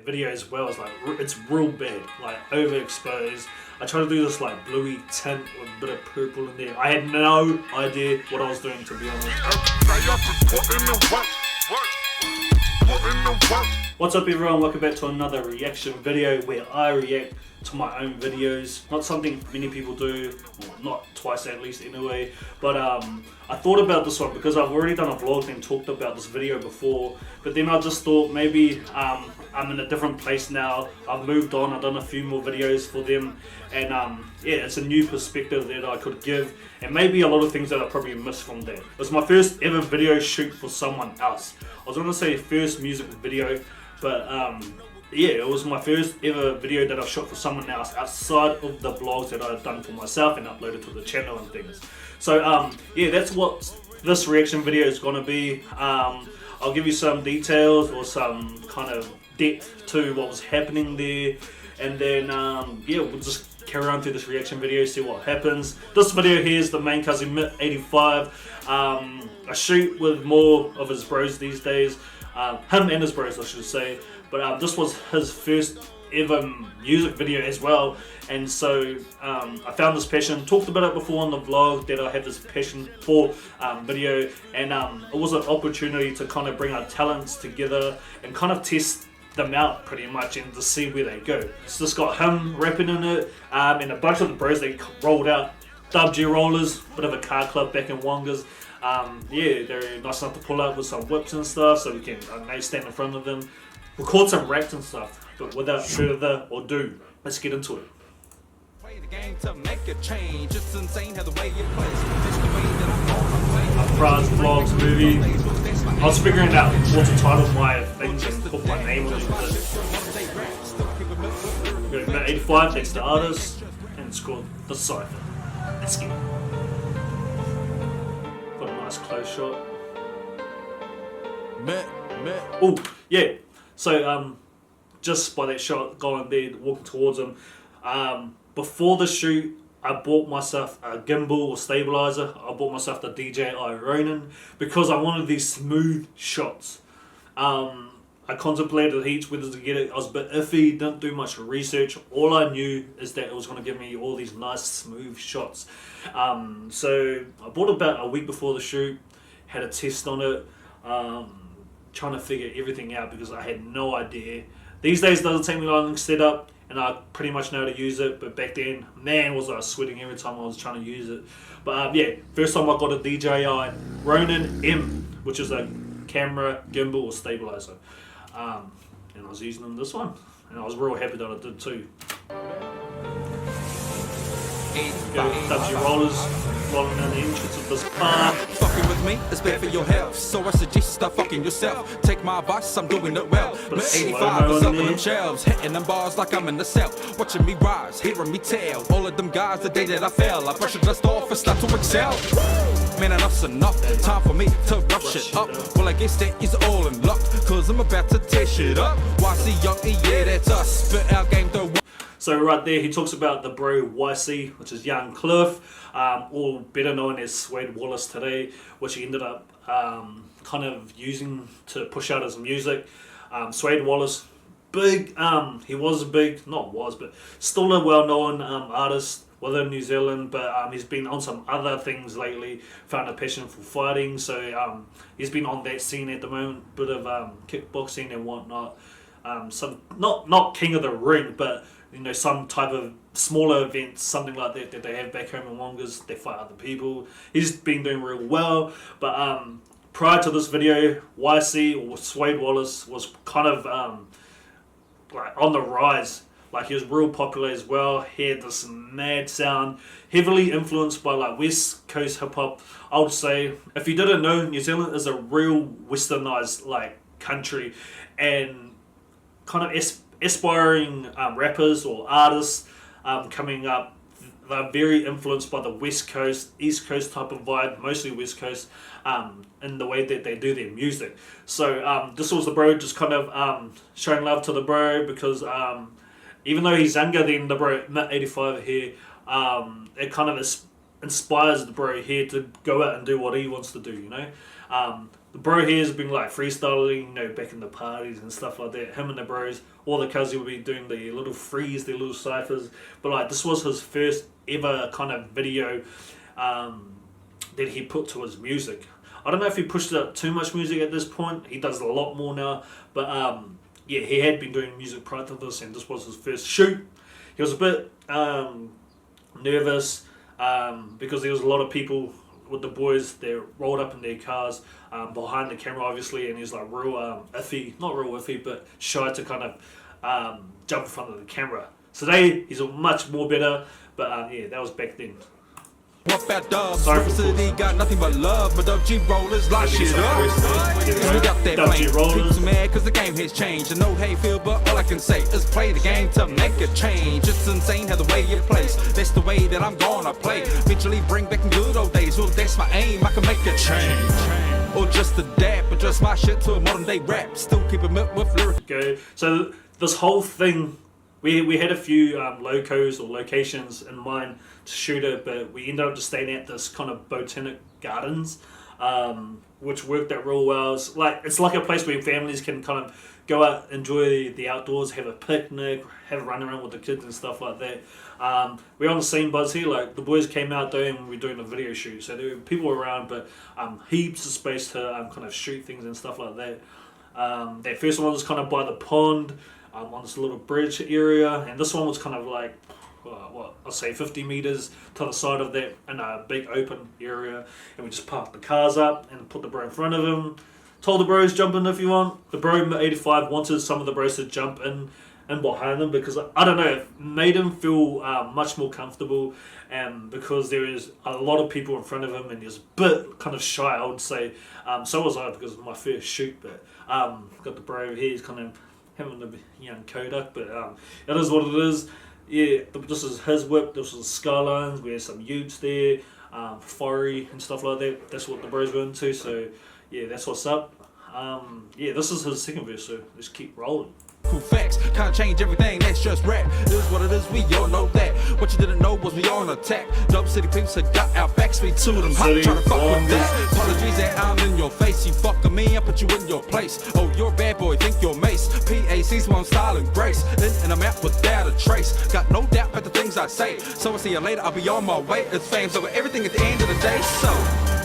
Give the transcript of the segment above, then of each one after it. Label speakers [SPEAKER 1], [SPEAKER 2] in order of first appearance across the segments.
[SPEAKER 1] video as well is like it's real bad, like overexposed. I tried to do this like bluey tint with a bit of purple in there. I had no idea what I was doing, to be honest. What's up everyone, welcome back to another reaction video where I react to my own videos. Not something many people do, well, not twice at least anyway, but I thought about this one because I've already done a vlog and talked about this video before, but then I just thought maybe I'm in a different place now. I've moved on, I've done a few more videos for them, and yeah, it's a new perspective that I could give, and maybe a lot of things that I probably missed from that. It was my first ever video shoot for someone else. I was going to say first music video, but yeah, it was my first ever video that I've shot for someone else outside of the vlogs that I've done for myself and uploaded to the channel and things. So yeah, that's what this reaction video is going to be. I'll give you some details or some kind of depth to what was happening there, and then yeah, we'll just carry on through this reaction video, see what happens. This video here is the main cousin Mitt85. I shoot with more of his bros these days, him and his bros I should say, but this was his first ever music video as well, and so I found this passion, talked about it before on the vlog that I had this passion for video, and it was an opportunity to kind of bring our talents together and kind of test them out pretty much and to see where they go. So this got him rapping in it, and a bunch of the bros they rolled out, WG rollers, bit of a car club back in Wongas. Yeah, they're nice enough to pull up with some whips and stuff, so we can stand in front of them, record some raps and stuff. But without further ado, let's get into it. Uprise Vlogs movie. I was figuring out what to title my things and put my name on it. We've got Mitt85, that's the artist, and it's called The Cypher. Let's get it. Got a nice close shot. Oh, yeah. So, just by that shot, going there, walking towards him. Before the shoot, I bought myself a gimbal or stabilizer. I bought myself the DJI Ronin because I wanted these smooth shots. I contemplated heaps whether to get it. I was a bit iffy, didn't do much research. All I knew is that it was going to give me all these nice smooth shots. So I bought it about a week before the shoot, had a test on it, trying to figure everything out because I had no idea. These days it doesn't take me long to set up and I pretty much know how to use it, but back then, man, was I sweating every time I was trying to use it. But yeah, first time I got a DJI Ronin M, which is a camera, gimbal or stabilizer. And I was using this one, and I was real happy that I did too. WG rollers rolling down the entrance of this bar.
[SPEAKER 2] Fucking with me is bad for your health, so I suggest stop fucking yourself. Take my advice, I'm doing it well. Mitt85 is up on them shelves, hitting them bars like I'm in the cell. Watching me rise, hearing me tell all of them guys the day that I fell. I brush the dust off and start to excel. Man, enough's enough, time for me to rough shit up. Well, I guess that is all in luck, cause I'm about to tear shit up. YC Young E, yeah, that's us. Spit our game though.
[SPEAKER 1] So right there, he talks about the bro YC, which is Young Cliff, or better known as Suede Wallace today, which he ended up kind of using to push out his music. Suede Wallace, big, he was big, not was, but still a well-known artist within New Zealand, but he's been on some other things lately, found a passion for fighting, so he's been on that scene at the moment, bit of kickboxing and whatnot. Some not King of the Ring, but you know, some type of smaller events, something like that that they have back home in Wongas. They fight other people. He's been doing real well, but prior to this video, YC or Suede Wallace was kind of like on the rise. Like he was real popular as well. He had this mad sound, heavily influenced by like West Coast hip hop. I would say, if you didn't know, New Zealand is a real westernized like country, and kind of aspiring rappers or artists coming up, they're very influenced by the West Coast, East Coast type of vibe, mostly West Coast, in the way that they do their music. So this was the bro just kind of showing love to the bro because even though he's younger than the bro Mitt85 here, it kind of inspires the bro here to go out and do what he wants to do, you know. The the bro here has been like freestyling, back in the parties and stuff like that. Him and the bros, all the cuz will be doing the little frees, the little ciphers. But like this was his first ever kind of video that he put to his music. I don't know if he pushed out too much music at this point. He does a lot more now. But yeah, he had been doing music prior to this, and this was his first shoot. He was a bit nervous because there was a lot of people with the boys. They rolled up in their cars behind the camera, obviously, and he was like real iffy, not real iffy, but shy to kind of jump in front of the camera. Today, he's much more better, but yeah, that was back then.
[SPEAKER 2] What about Dubs? River City got nothing but love, but Dub G rollers lock shit up. We got that flame. People mad cause the game has changed. I know how you feel, but all I can say is play the game to make a change. It's insane how the way you plays. That's the way that I'm gonna play. Eventually bring back the good old days. Well, that's my aim. I can make a change. Or just adapt, adjust my shit to a modern day rap. Still keep it with lyrics.
[SPEAKER 1] Okay, so this whole thing, we had a few locos or locations in mind to shoot it, but we ended up just staying at this kind of botanic gardens, which worked out real well. It's like a place where families can kind of go out, enjoy the outdoors, have a picnic, have a run around with the kids and stuff like that. We're on the same buzz here. Like the boys came out there and we were doing a video shoot, so there were people around, but heaps of space to kind of shoot things and stuff like that. That first one was kind of by the pond, on this little bridge area, and this one was kind of like, I'll say 50 meters to the side of that in a big open area, and we just parked the cars up and put the bro in front of him. Told the bros jump in if you want. The bro 85 wanted some of the bros to jump in behind them because I don't know, it made him feel much more comfortable, and because there is a lot of people in front of him and he was a bit kind of shy, I would say. So was I because it was my first shoot, but got the bro here, he's kind of having a young Kodak, but it is what it is. Yeah, this is his whip, this is Skylines, we had some utes there, Forey and stuff like that. That's what the bros were into, so yeah, that's what's up. Yeah, this is his second verse, so let's keep rolling.
[SPEAKER 2] Cool facts, can't change everything, that's just rap. It is what it is, we all know that. What you didn't know was we on attack. Dub City peeps have got our backs, we to them hot, try to fuck with that. Apologies that I'm in your face, you fuck with me, I put you in your place. Oh, you're a bad boy, think you're mace. PAC's one style and grace, in and I'm out without a trace. Got no doubt about the things I say, so I'll see you later, I'll be on my way. It's fame, so everything at the end of the day, so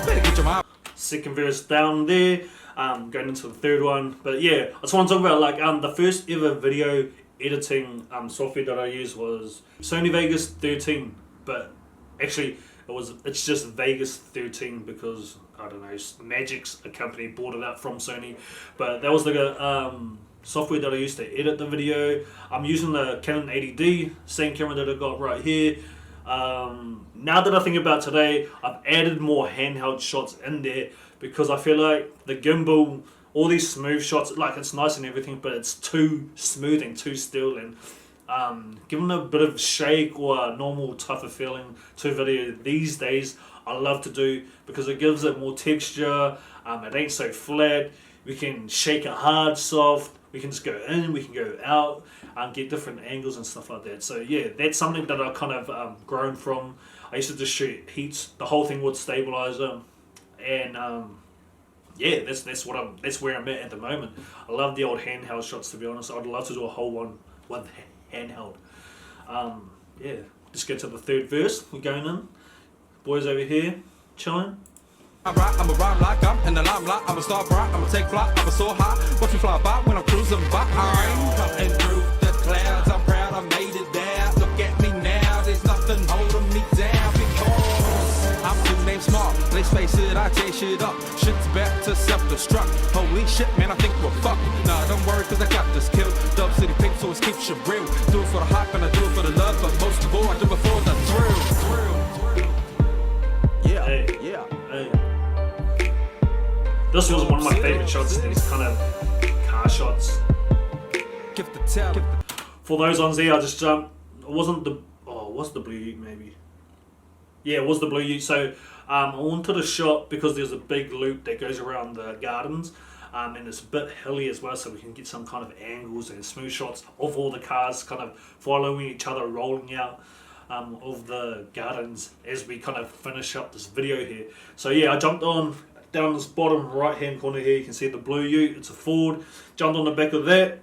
[SPEAKER 2] better get your mind.
[SPEAKER 1] Second verse down there. Going into the third one, but yeah, I just want to talk about like the first ever video editing software that I used was Sony Vegas 13, but actually it's just Vegas 13 because I don't know, Magic's a company bought it out from Sony, but that was the software that I used to edit the video. I'm using the Canon 80D, same camera that I got right here. Now that I think about today, I've added more handheld shots in there because I feel like the gimbal, all these smooth shots, like it's nice and everything, but it's too smooth and too still, and giving a bit of shake or a normal tougher feeling to a video these days, I love to do because it gives it more texture. It ain't so flat. We can shake it hard, soft. We can just go in, we can go out, get different angles and stuff like that. So yeah, that's something that I've kind of grown from. I used to just shoot heats, the whole thing with stabilizer, and yeah, that's where I'm at the moment. I love the old handheld shots, to be honest. I'd love to do a whole one with handheld. Yeah, let's get to the third verse. We're going in. Boys over here, chilling.
[SPEAKER 2] I'm a rhyme like I'm in the limelight. I'm a star bright, I'm a take flight, I'm a soar high. Watch me fly by when I'm cruising by. I'm cutting through the clouds, I'm proud I made it there. Look at me now, there's nothing holding me down because I'm too name smart. Let's face it, I tear shit up. Shit's back to self-destruct. Holy shit, man, I think we're fucked. Nah, don't worry, cause I got this kill. Dub City Pink, so it keeps you real. Do it for the hype and I do it for the love, but most of all, I do it for the thrill. Yeah,
[SPEAKER 1] hey.
[SPEAKER 2] Yeah.
[SPEAKER 1] Hey. This was one of my favorite shots, these kind of car shots. For those ones there, I just jumped. It wasn't the, was the Blue Ute maybe? Yeah, it was the Blue Ute. So I wanted a shot because there's a big loop that goes around the gardens, and it's a bit hilly as well, so we can get some kind of angles and smooth shots of all the cars kind of following each other, rolling out of the gardens as we kind of finish up this video here. So yeah, I jumped on down this bottom right hand corner here, you can see the blue ute. It's a Ford. Jumped on the back of that.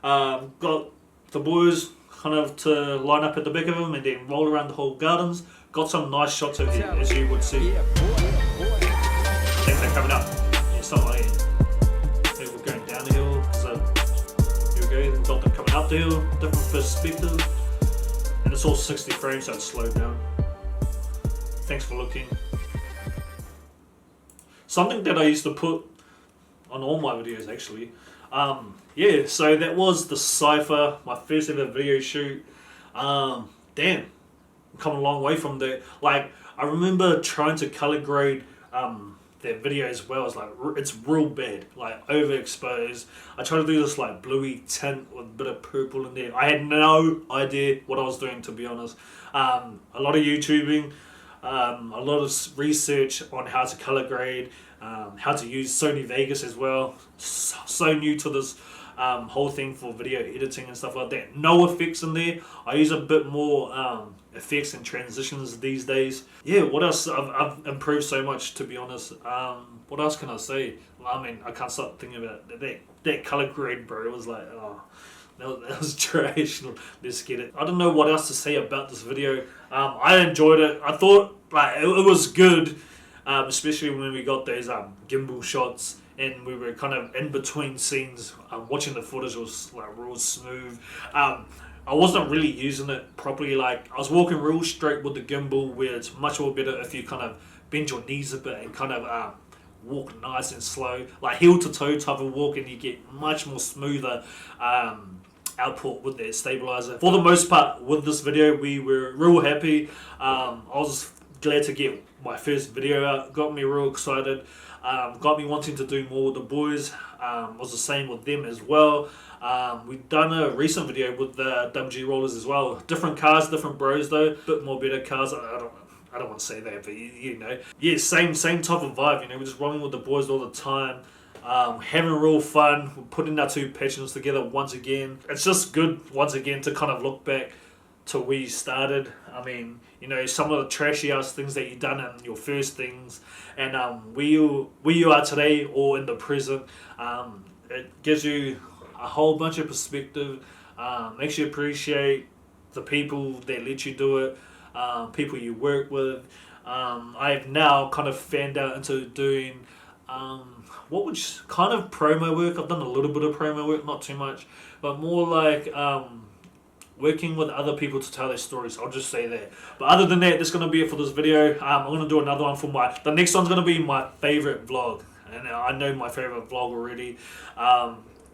[SPEAKER 1] Got the boys kind of to line up at the back of them and then roll around the whole gardens. Got some nice shots over here, as you would see. Things are coming up. Yeah, something like that. Maybe we're going down the hill. So here we go. Got them coming up the hill. Different perspective. And it's all 60 frames, so it's slowed down. Thanks for looking. Something that I used to put on all my videos actually. Yeah, so that was the Cypher, my first ever video shoot. Damn, I'm coming a long way from there. Like, I remember trying to color grade that video as well. It's like, it's real bad, like overexposed. I tried to do this like bluey tint with a bit of purple in there. I had no idea what I was doing, to be honest. A lot of YouTubing, a lot of research on how to color grade, how to use Sony Vegas as well. So new to this whole thing for video editing and stuff like that. No effects in there. I use a bit more effects and transitions these days. Yeah, what else? I've improved so much, to be honest. What else can I say? I mean, I can't stop thinking about that color grade, bro. It was like, oh, that was trash. Let's get it. I don't know what else to say about this video. I enjoyed it. I thought like it was good, especially when we got those gimbal shots and we were kind of in between scenes. Watching the footage was like real smooth. I wasn't really using it properly. Like, I was walking real straight with the gimbal, where it's much more better if you kind of bend your knees a bit and kind of walk nice and slow, like heel to toe type of walk, and you get much more smoother output with that stabilizer. For the most part, with this video, we were real happy. I was glad to get my first video out. Got me real excited. Got me wanting to do more with the boys. Was the same with them as well. We've done a recent video with the WG rollers as well. Different cars, different bros though. Bit more better cars. I don't want to say that, but you know. Yeah, same type of vibe. You know, we're just rolling with the boys all the time. Having real fun. We're putting our two passions together once again. It's just good once again to kind of look back to where you started. I mean, you know, some of the trashy ass things that you've done in your first things, and where you are today or in the present. It gives you a whole bunch of perspective. Makes you appreciate the people that let you do it, people you work with. I've now kind of fanned out into doing kind of promo work. I've done a little bit of promo work, not too much, but more like working with other people to tell their stories. I'll just say that. But other than that, that's going to be it for this video. I'm going to do another one for the next one's going to be my favourite vlog. And I know my favourite vlog already.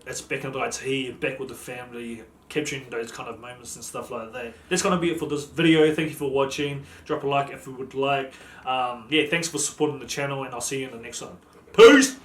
[SPEAKER 1] It's back in IT, back with the family, capturing those kind of moments and stuff like that. That's going to be it for this video. Thank you for watching. Drop a like if you would like. Yeah, thanks for supporting the channel, and I'll see you in the next one. Peace!